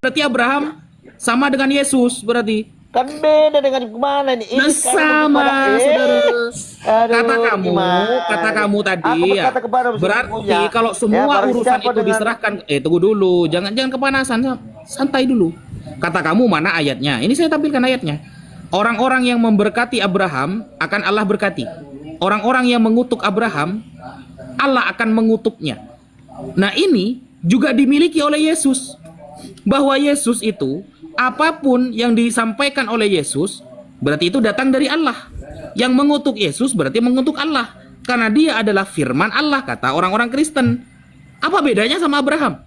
Berarti Abraham sama dengan Yesus berarti. Kan beda dengan gimana ini? Nah, Ini sekarang sama, saudara. aduh, gimana? Kata kamu tadi Aku ya. berkata kepada Berarti sesungguhnya, kalau ya semua barang urusan siapa itu dengan diserahkan, tunggu dulu, jangan kepanasan, santai dulu. Kata kamu mana ayatnya? Ini saya tampilkan ayatnya. Orang-orang yang memberkati Abraham akan Allah berkati. Orang-orang yang mengutuk Abraham, Allah akan mengutuknya. Nah ini juga dimiliki oleh Yesus. Bahwa Yesus itu, apapun yang disampaikan oleh Yesus, berarti itu datang dari Allah. Yang mengutuk Yesus berarti mengutuk Allah. Karena dia adalah firman Allah, kata orang-orang Kristen. Apa bedanya sama Abraham?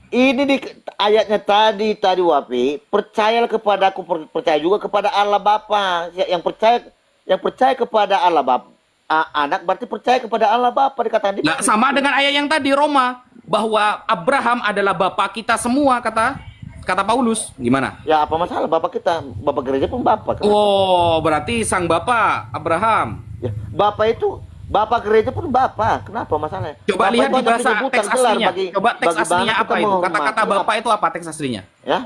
ini di ayatnya tadi Wapi, percayalah kepada aku, percaya juga kepada Allah Bapa. Yang percaya kepada Allah Bapa, anak berarti percaya kepada Allah Bapa, dikatakan di Nah, sama dengan ayat yang tadi Roma, bahwa Abraham adalah bapak kita semua, kata Paulus. Gimana? ya apa masalah Bapak kita, Bapak gereja pun Bapak. Oh, berarti sang bapak Abraham. Ya, Bapak gereja pun Bapak. Kenapa masalahnya? Coba Bapak lihat itu di hanya bahasa penyebutan teks gelar aslinya. Coba teks bagi aslinya bangsa apa kita itu? menghormati. Kata-kata bapak itu apa teks aslinya? Ya,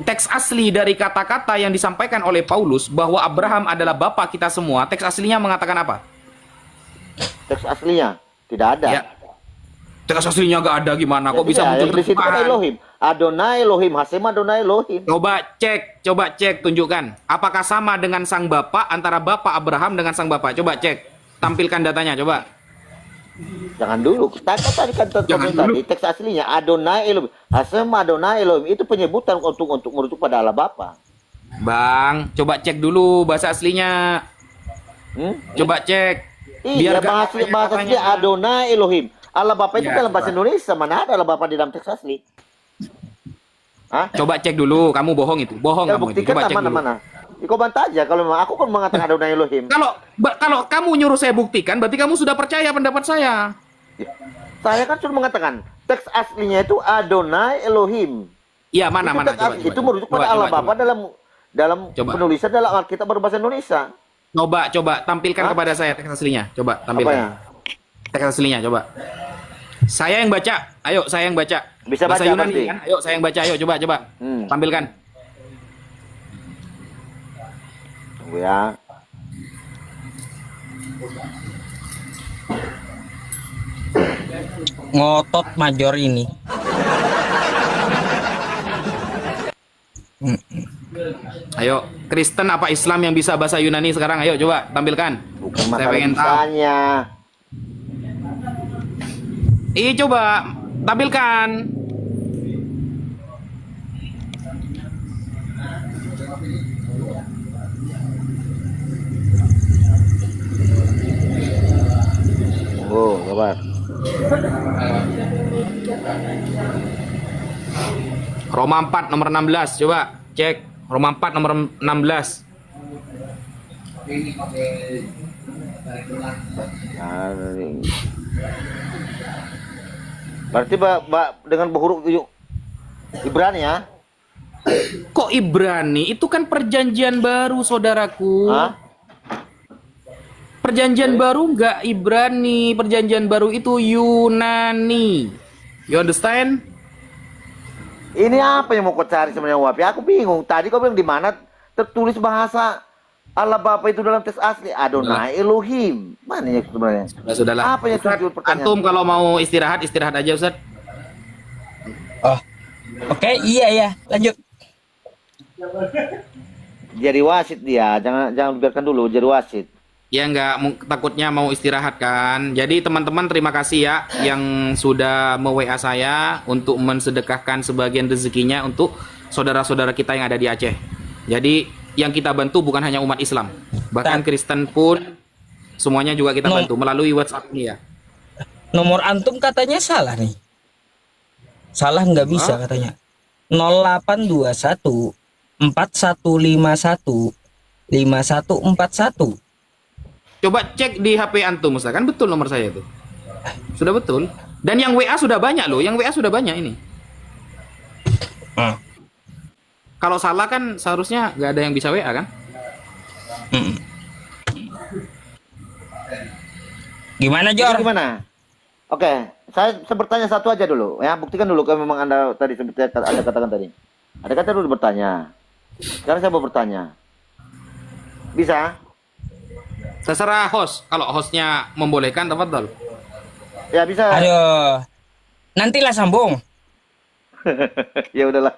Teks asli dari kata-kata yang disampaikan oleh Paulus bahwa Abraham adalah bapak kita semua. Teks aslinya mengatakan apa? teks aslinya tidak ada. Ya. Teks aslinya gak ada gimana? Kok bisa Yang muncul di situ kan terjemahan? Elohim, Adonai Elohim, Hasem Adonai Elohim. Coba cek, tunjukkan. Apakah sama dengan sang bapak antara bapak Abraham dengan sang bapak? Coba cek, tampilkan datanya, coba. Jangan dulu. Tadi kan Jangan tadi teks aslinya Adonai Elohim, Hasem Adonai Elohim, itu penyebutan untuk merujuk pada Allah Bapa. Bang, coba cek dulu bahasa aslinya. Coba cek. Iya, Biar gak bahasa katanya. aslinya Adonai Elohim. Allah Bapa itu Ya, dalam bahasa coba. Indonesia, mana ada Allah Bapa di dalam teks asli? Hah? Coba cek dulu, kamu bohong itu. Bohong Ya kamu itu. buktikan Coba cek dulu. mana-mana. Kau bantah aja kalau memang aku kan mengatakan Adonai Elohim. Kalau kamu nyuruh saya buktikan, berarti kamu sudah percaya pendapat saya. Ya, saya kan sudah mengatakan teks aslinya itu Adonai Elohim. Iya, mana Itu mana teks coba, asli, coba, itu coba. merujuk pada Coba, Allah coba, Bapa coba. dalam Coba. penulisan dalam Alkitab berbahasa Indonesia. Coba tampilkan Hah? kepada saya teks aslinya. Coba Apanya? tampilkan. Teks aslinya coba. Saya yang baca. Ayo, saya yang baca. Bisa Bahasa baca Yunani pasti. kan? Ayo, saya yang baca. Ayo, coba. Tampilkan. Tunggu ya. Ngotot major ini. Ayo, Kristen apa Islam yang bisa bahasa Yunani sekarang? Ayo, coba tampilkan. Bukan Saya masalah pengen tahu. bisanya. Coba tampilkan. Oh, sabar. Roma 4 nomor 16. Coba cek. Roma 4 nomor 16. Berarti dengan huruf Ibrani ya? Kok Ibrani? Itu kan perjanjian baru, saudaraku. Hah? Perjanjian baru nggak Ibrani. Perjanjian baru itu Yunani. You understand? Ini apa yang mau kau cari sebenarnya Wapi? Aku bingung. Tadi kau bilang di mana tertulis bahasa Allah Bapa itu dalam teks asli Adonai Elohim. Mana ya sebenarnya? Sudahlah. Apa yang Ustaz, tujuan pertanyaan? antum kalau mau istirahat aja, Ustaz. Oh. Oke, iya ya. Lanjut. Jadi wasit dia, jangan biarkan dulu jadi wasit. Ya nggak, takutnya mau istirahat kan. Jadi teman-teman terima kasih ya yang sudah me-WA saya untuk mensedekahkan sebagian rezekinya untuk saudara-saudara kita yang ada di Aceh. Jadi yang kita bantu bukan hanya umat Islam, bahkan Kristen pun semuanya juga kita bantu melalui WhatsApp ini ya. Nomor antum katanya salah nih. Salah nggak bisa katanya. 0821 4151 5141. Coba cek di HP antum Ustaz, kan betul nomor saya itu. Sudah betul. Dan yang WA sudah banyak loh, yang WA sudah banyak ini. Kalau salah kan seharusnya nggak ada yang bisa WA kan? Gimana Jadi Jor? gimana? Oke, saya bertanya satu aja dulu ya, buktikan dulu kalau memang Anda tadi seperti Anda katakan tadi. Ada kata dulu bertanya. Sekarang saya mau bertanya. Bisa? Terserah host. Kalau hostnya membolehkan, tafadhol. Ya bisa. Aduh. Nantilah sambung. Ya udahlah.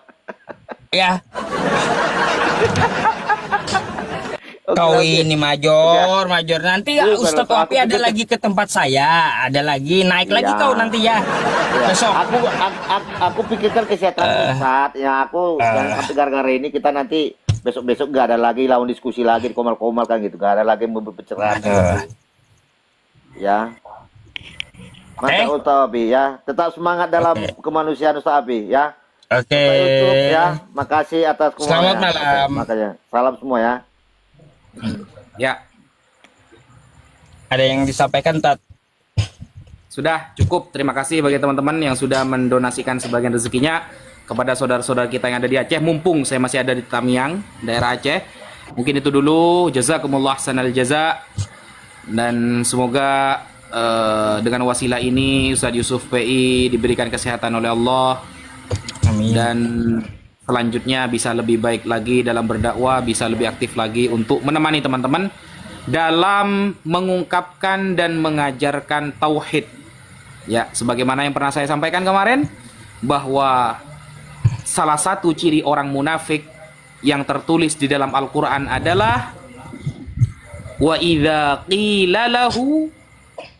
Ya, Oke, kau oke. ini major. Nanti Bukan, Ustadz aku Wapi ada pikir- lagi ke tempat saya, ada lagi naik lagi Ya. kau nanti ya. Ya, Besok. aku pikirkan kesehatan Ustaz. Ya aku jangan sampai gara-gara ini kita nanti besok-besok gak ada lagi lawan diskusi lagi komal-komal kan gitu. Gak ada lagi berbicara. Aduh. Ya. Mantap Ustaz Abi ya. Tetap semangat dalam Oke. kemanusiaan Ustaz Abi ya. Oke. YouTube ya. Makasih atas Selamat semuanya. malam. Oke, makanya. Salam semua ya. Ya, Ada yang disampaikan, Tat? sudah cukup. Terima kasih bagi teman-teman yang sudah mendonasikan sebagian rezekinya kepada saudara-saudara kita yang ada di Aceh. Mumpung saya masih ada di Tamiang, daerah Aceh. Mungkin itu dulu. Jazakumullah ahsanal jaza. Dan semoga dengan wasilah ini Ustadz Yusuf PI diberikan kesehatan oleh Allah. Amin. Dan selanjutnya bisa lebih baik lagi dalam berdakwah, bisa lebih aktif lagi untuk menemani teman-teman dalam mengungkapkan dan mengajarkan tauhid. Ya, sebagaimana yang pernah saya sampaikan kemarin, bahwa salah satu ciri orang munafik yang tertulis di dalam Al-Quran adalah wa idza qila lahu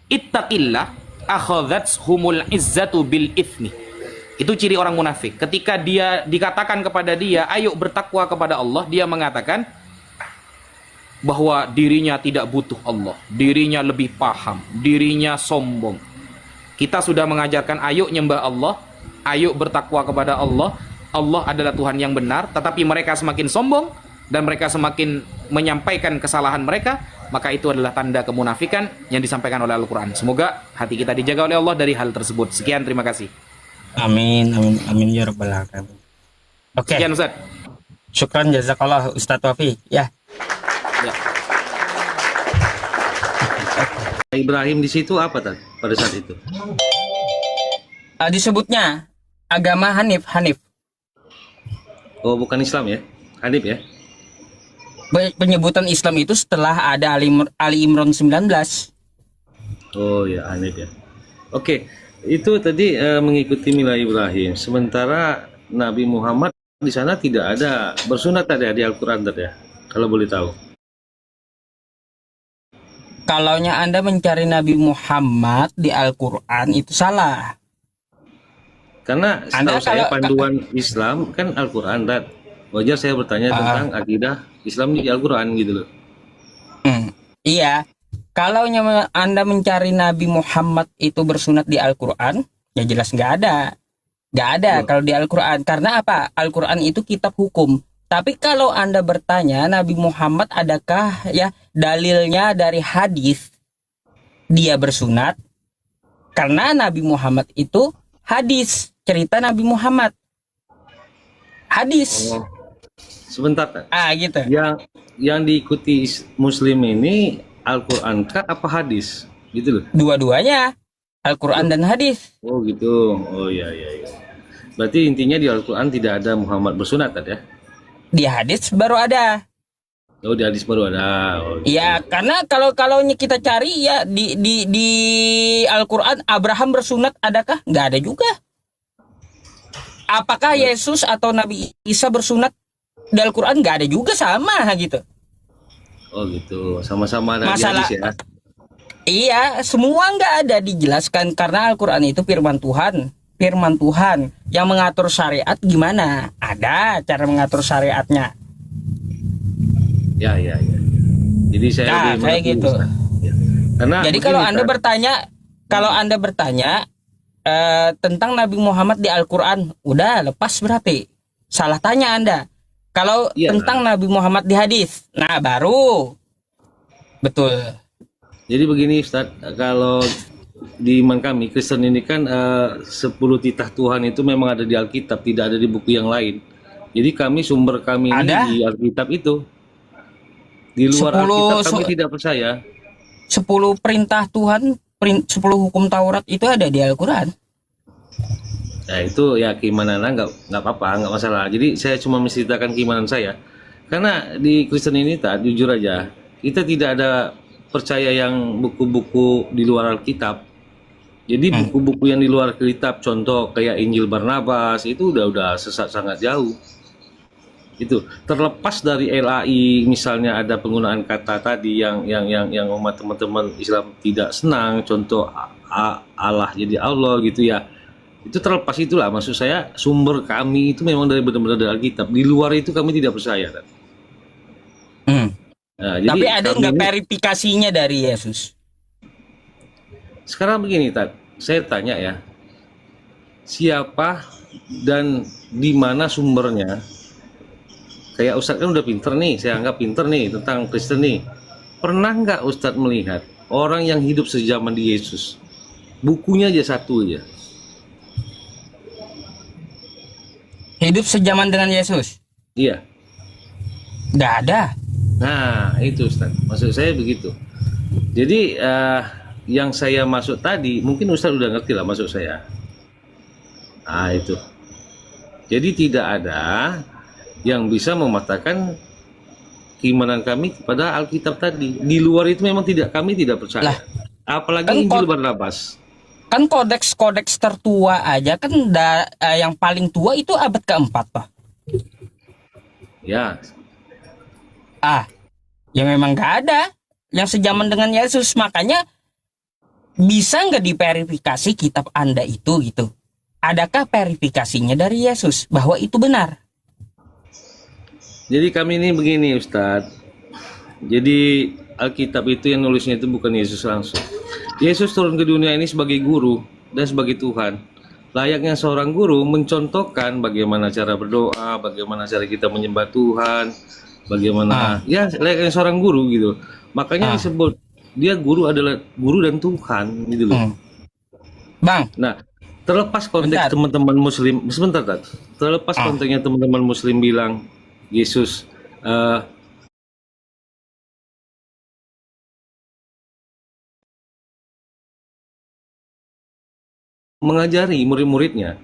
ittaqillah akhadhatshumul izzatu bil itsmi. Itu ciri orang munafik. Ketika dia dikatakan kepada dia, ayo bertakwa kepada Allah, dia mengatakan bahwa dirinya tidak butuh Allah, dirinya lebih paham, dirinya sombong. Kita sudah mengajarkan ayo nyembah Allah, ayo bertakwa kepada Allah. Allah adalah Tuhan yang benar, tetapi mereka semakin sombong dan mereka semakin menyampaikan kesalahan mereka, maka itu adalah tanda kemunafikan yang disampaikan oleh Al-Quran. Semoga hati kita dijaga oleh Allah dari hal tersebut. Sekian, terima kasih. Amin, ya rabbal alamin. Oke. Sekian Ustaz. Syukran jazakallah Ustadz Wafi. Ya. Ya. Ibrahim di situ apa Tan pada saat itu? Disebutnya agama Hanif. Oh, bukan Islam ya? Hanif ya? Penyebutan Islam itu setelah ada Ali Imran 19. Oh ya, Hanif ya. Oke, itu tadi mengikuti Mila Ibrahim. Sementara Nabi Muhammad di sana tidak ada bersunat tadi di Al-Quran tadi ya? Kalau boleh tahu. Kalaunya Anda mencari Nabi Muhammad di Al-Quran itu salah. Karena Anda setahu saya kalau- panduan Islam kan Al-Quran dan wajar saya bertanya tentang akidah Islam di Al-Quran gitu loh. Iya. Kalaunya Anda mencari Nabi Muhammad itu bersunat di Al-Quran, ya jelas nggak ada. Nggak ada kalau di Al-Quran. Karena apa? Al-Quran itu kitab hukum. Tapi kalau Anda bertanya Nabi Muhammad adakah ya dalilnya dari hadis dia bersunat? Karena Nabi Muhammad itu hadis, cerita Nabi Muhammad. Hadis. Oh, sebentar Tan. Gitu. Yang diikuti Muslim ini Al-Quran kah apa hadis? Gitu loh. Dua-duanya, Al-Quran dan hadis. Oh gitu. Oh iya. Berarti intinya di Al-Quran tidak ada Muhammad bersunat tadi ya? Di hadis baru ada. Oh di hadis baru ada. Oh, gitu. Ya, karena kalau kita cari ya di Al-Quran Abraham bersunat adakah? Nggak ada juga. Apakah Yesus atau Nabi Isa bersunat di Al-Quran? Nggak ada juga, sama gitu. Oh gitu. Sama-sama ada Masalah- di hadis ya. Iya, semua nggak ada dijelaskan karena Al-Quran itu firman Tuhan. Firman Tuhan yang mengatur syariat gimana? Ada cara mengatur syariatnya. Ya. Jadi saya Nah, lebih kayak mengerti, gitu. Ustaz. Ya. Karena Jadi begini, kalau Anda Ustaz. bertanya tentang Nabi Muhammad di Al-Quran, udah lepas berarti. Salah tanya Anda. Kalau Iya. tentang Nabi Muhammad di hadis, nah baru. Betul. Jadi begini Ustaz, kalau di iman kami Kristen ini kan 10 titah Tuhan itu memang ada di Alkitab, tidak ada di buku yang lain. Jadi kami sumber kami ini Ada? di Alkitab itu. Di luar 10 Alkitab kami tidak percaya. 10 perintah Tuhan 10 hukum Taurat itu ada di Al-Quran. Nah itu ya keimanan nggak apa-apa, nggak masalah. Jadi saya cuma menceritakan keimanan saya. Karena di Kristen ini tak jujur aja, kita tidak ada percaya yang buku-buku di luar Alkitab. Jadi buku-buku yang di luar Alkitab, contoh kayak Injil Barnabas itu udah sesat sangat jauh. Itu terlepas dari LAI, misalnya ada penggunaan kata tadi yang umat teman-teman Islam tidak senang, contoh Allah jadi Allah gitu ya. Itu terlepas itulah, maksud saya sumber kami itu memang dari benar-benar dari Alkitab. Di luar itu kami tidak percaya kan. Nah, jadi Tapi ada kami nggak ini- verifikasinya dari Yesus? Sekarang begini, Tat, saya tanya ya, siapa dan di mana sumbernya? Kayak Ustadz kan udah pinter nih, saya anggap pinter nih tentang Kristen nih. Pernah nggak Ustadz melihat orang yang hidup sejaman di Yesus? Bukunya aja satu aja. Hidup sejaman dengan Yesus? Iya. Nggak ada. Nah, itu Ustadz. Maksud saya begitu. Jadi yang saya maksud tadi, mungkin Ustadz udah ngerti lah maksud saya. Nah, itu. Jadi tidak ada yang bisa mematahkan keimanan kami kepada Alkitab tadi. Di luar itu memang kami tidak percaya. Lah, Apalagi kan Injil kok- Barnabas. Kan kodeks tertua aja kan yang paling tua itu abad keempat, Pak. Ya, Ya memang nggak ada yang sejaman dengan Yesus. Makanya bisa nggak diverifikasi kitab Anda itu gitu? Adakah verifikasinya dari Yesus bahwa itu benar? jadi kami ini begini Ustadz. Jadi Alkitab itu yang nulisnya itu bukan Yesus langsung. Yesus turun ke dunia ini sebagai guru dan sebagai Tuhan. Layaknya seorang guru mencontohkan bagaimana cara berdoa, bagaimana cara kita menyembah Tuhan, bagaimana ya layaknya seorang guru gitu. Makanya disebut dia guru adalah guru dan Tuhan gitu loh. Bang, Nah, terlepas konteks Bentar. teman-teman Muslim, sebentar Tat. Terlepas konteksnya teman-teman Muslim bilang Yesus mengajari murid-muridnya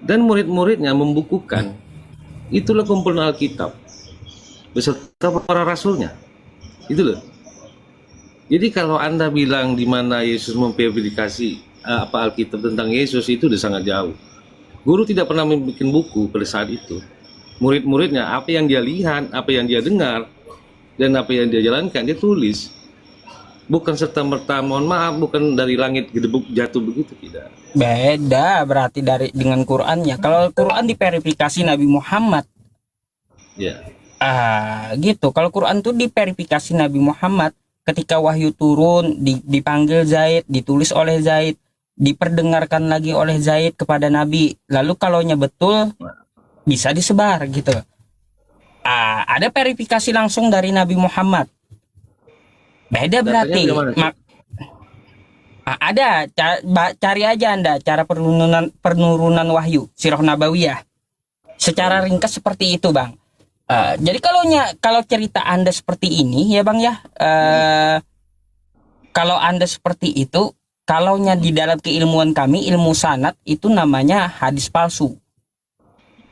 dan murid-muridnya membukukan, itulah kumpulan Alkitab beserta para rasulnya. Itu loh. Jadi kalau Anda bilang di mana Yesus memverifikasi apa Alkitab tentang Yesus, itu udah sangat jauh. Guru tidak pernah membuat buku pada saat itu. Murid-muridnya apa yang dia lihat, apa yang dia dengar, dan apa yang dia jalankan dia tulis. Bukan serta merta, mohon maaf, bukan dari langit gedebuk jatuh begitu, tidak. beda berarti dengan Qurannya. Kalau Quran diverifikasi Nabi Muhammad, Ya. gitu. Kalau Quran tuh diverifikasi Nabi Muhammad ketika wahyu turun, dipanggil Zaid, ditulis oleh Zaid, diperdengarkan lagi oleh Zaid kepada Nabi. Lalu kalaunya betul bisa disebar gitu. Ada verifikasi langsung dari Nabi Muhammad. Beda berarti. Datanya dari mana? Ada, cari aja Anda cara penurunan wahyu Sirah Nabawiyah. Secara ringkas seperti itu, Bang. Jadi kalau cerita Anda seperti ini ya, Bang ya. Kalau Anda seperti itu, kalaunya di dalam keilmuan kami, ilmu sanad itu namanya hadis palsu.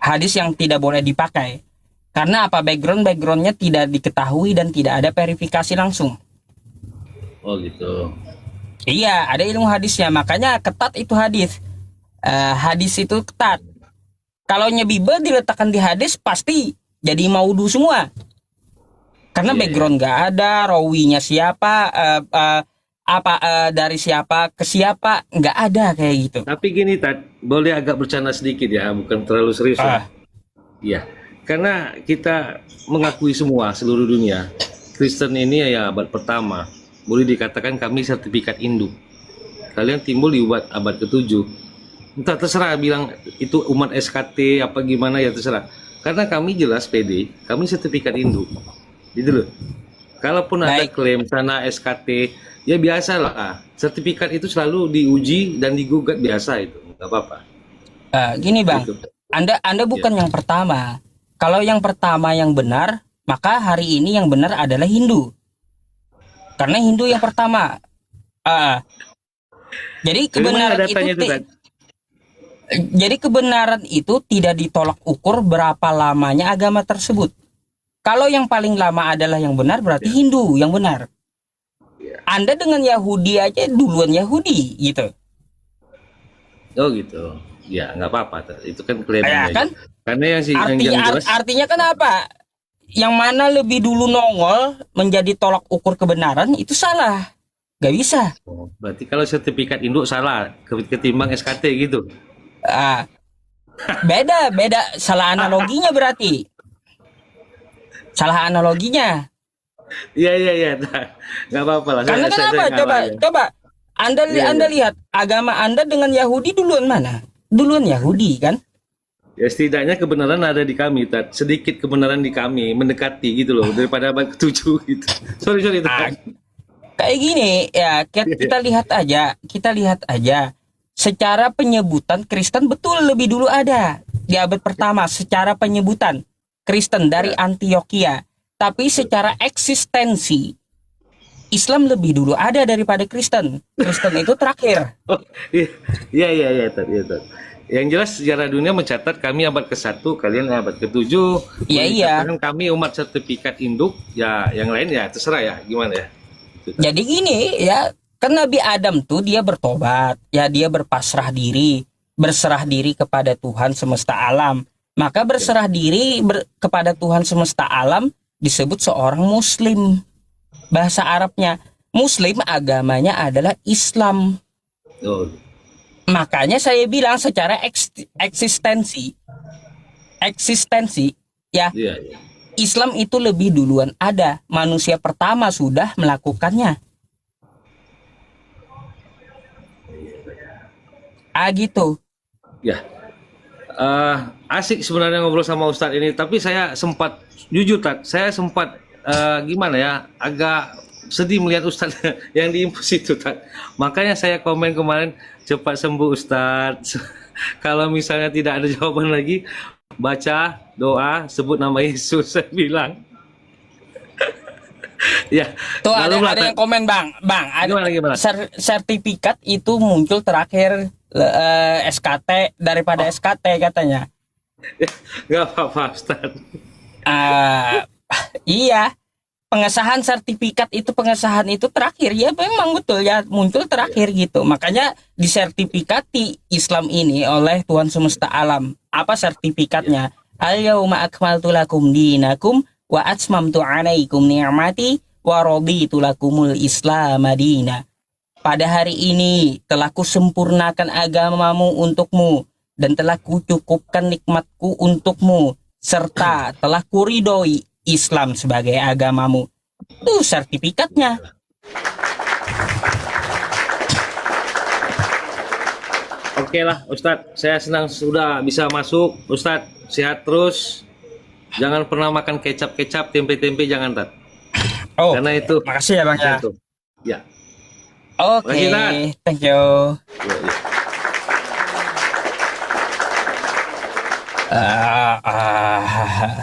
Hadis yang tidak boleh dipakai. Karena apa? Backgroundnya tidak diketahui dan tidak ada verifikasi langsung. Oh gitu. Iya, ada ilmu hadisnya, makanya ketat itu hadis. Hadis itu ketat. Kalau Bible diletakkan di hadis pasti jadi maudhu semua. Karena background nggak ada, rawinya siapa, dari siapa ke siapa, nggak ada kayak gitu. Tapi gini Tat, boleh agak bercanda sedikit ya, bukan terlalu serius ya. Iya, karena kita mengakui semua seluruh dunia, Kristen ini ya abad pertama. Boleh dikatakan kami sertifikat induk. Kalian timbul di abad ke-7. Entah terserah bilang itu umat SKT apa gimana ya terserah. Karena kami jelas PD, kami sertifikat induk. Gitu loh. Kalaupun ada klaim sana SKT, ya biasa lah. Sertifikat itu selalu diuji dan digugat biasa itu, nggak apa-apa. Gini Bang, Gitu. Anda bukan yang pertama. Kalau yang pertama yang benar, maka hari ini yang benar adalah Hindu. Karena Hindu yang pertama. Jadi Dari mana kebenaran datanya itu, itu Tad? jadi kebenaran itu tidak ditolak ukur berapa lamanya agama tersebut. Kalau yang paling lama adalah yang benar, berarti Hindu yang benar. Anda dengan Yahudi aja duluan Yahudi gitu. Oh gitu. Ya nggak apa-apa. Tad. Itu kan klaim Ya, aja. kan? Karena yang Artinya jelas. artinya kan apa? Yang mana lebih dulu nongol menjadi tolak ukur kebenaran itu salah. Gak bisa. Oh, berarti kalau sertifikat induk salah ketimbang SKT gitu. Ah, beda salah analoginya berarti. Salah analoginya. Iya. Nggak apa-apa lah. Karena Saya kenapa? ngalah ya. Coba Anda Iya, Anda iya. lihat agama Anda dengan Yahudi duluan mana? Duluan Yahudi kan? Ya setidaknya kebenaran ada di kami, Tad. Sedikit kebenaran di kami, mendekati gitu loh, daripada abad ke-7 gitu. Sorry, Ah, Tad. kayak gini ya, kita lihat aja. Secara penyebutan Kristen betul lebih dulu ada di abad pertama secara penyebutan Kristen dari Antioquia. Tapi secara eksistensi Islam lebih dulu ada daripada Kristen. Kristen itu terakhir. Oh, iya, Tad. Iya, Tad. Yang jelas sejarah dunia mencatat kami abad ke-1, kalian abad ke-7. Iya, iya. Menyatakan kami umat sertifikat induk, ya yang lain ya terserah ya, gimana ya. Gitu, Tad. Jadi gini ya, kan Nabi Adam tuh dia bertobat, ya dia berpasrah diri, berserah diri kepada Tuhan semesta alam. Maka berserah diri kepada Tuhan semesta alam disebut seorang muslim. Bahasa Arabnya muslim, agamanya adalah Islam. Oh, Makanya saya bilang secara eksistensi ya, iya. Islam itu lebih duluan ada. Manusia pertama sudah melakukannya. Gitu. Ya. Asik sebenarnya ngobrol sama Ustadz ini, tapi saya sempat jujur, Tad, saya sempat gimana ya, agak sedih melihat Ustadz yang diimpus itu, Tad. Makanya saya komen kemarin, cepat sembuh Ustadz. Kalau misalnya tidak ada jawaban lagi, baca doa, sebut nama Yesus, saya bilang. Ya. Tuh ada lalu yang komen bang, ada Gimana? sertifikat itu muncul terakhir SKT daripada SKT katanya. Nggak apa-apa Ustadz. Iya, pengesahan pengesahan itu terakhir ya, memang betul ya, muncul terakhir gitu. Makanya disertifikati Islam ini oleh Tuhan semesta alam. Apa sertifikatnya? Al-yauma akmaltu lakum dinakum wa atmamtu 'alaikum ni'mati wa raditu lakumul Islam madina. Pada hari ini telah kusempurnakan agamamu untukmu dan telah kucukupkan nikmatku untukmu serta telah kuridoi Islam sebagai agamamu. Itu sertifikatnya. Oke lah Ustadz, saya senang sudah bisa masuk. Ustadz, sehat terus. Jangan pernah makan kecap-kecap, tempe-tempe, jangan, Tad. Oh, Karena itu. makasih ya Bang ya. Itu. Ya. Oke, Makasih, Tad. thank you. Ya. Ah, ah, ah.